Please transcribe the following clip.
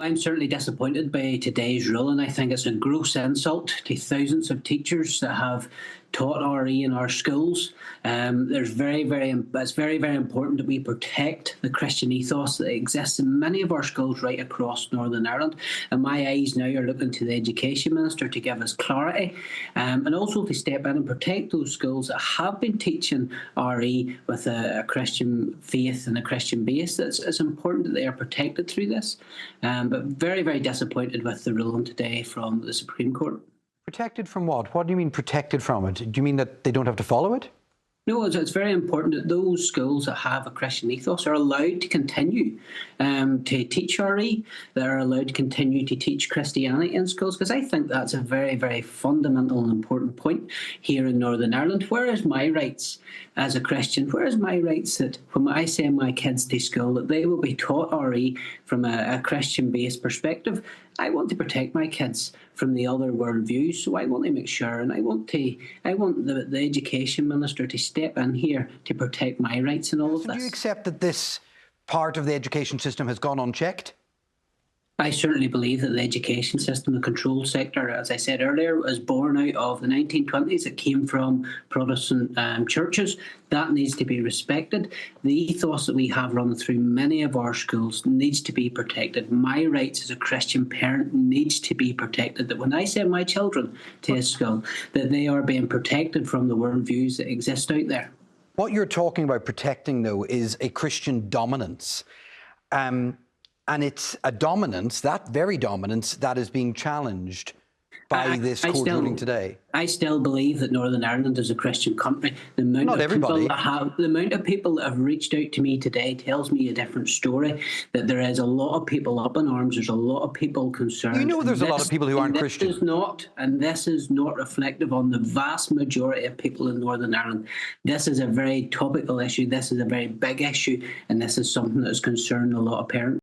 I'm certainly disappointed by today's ruling. I think it's a gross insult to thousands of teachers that have taught RE in our schools. It's very, very important that we protect the Christian ethos that exists in many of our schools right across Northern Ireland. And my eyes now are looking to the Education Minister to give us clarity and also to step in and protect those schools that have been teaching RE with a Christian faith and a Christian base. It's important that they are protected through this. But very, very disappointed with the ruling today from the Supreme Court. Protected from what? What do you mean protected from it? Do you mean that they don't have to follow it? No, it's very important that those schools that have a Christian ethos are allowed to continue to teach RE, that are allowed to continue to teach Christianity in schools, because I think that's a very, very fundamental and important point here in Northern Ireland. Where is my rights as a Christian? Where is my rights that when I send my kids to school that they will be taught RE from a Christian-based perspective? I want to protect my kids from the other worldviews, so I want to make sure, and I want the Education Minister to step in here to protect my rights in all of this. Do you accept that this part of the education system has gone unchecked? I certainly believe that the education system, the control sector, as I said earlier, was born out of the 1920s. It came from Protestant churches. That needs to be respected. The ethos that we have run through many of our schools needs to be protected. My rights as a Christian parent needs to be protected. That when I send my children to a school, that they are being protected from the worldviews that exist out there. What you're talking about protecting, though, is a Christian dominance. And it's a dominance, that very dominance, that is being challenged by this court ruling today. I still believe that Northern Ireland is a Christian country. The amount of people that have reached out to me today tells me a different story, that there is a lot of people up in arms, there's a lot of people concerned. You know there's a lot of people who aren't Christian. This is not reflective on the vast majority of people in Northern Ireland. This is a very topical issue, this is a very big issue, and this is something that is concerning a lot of parents.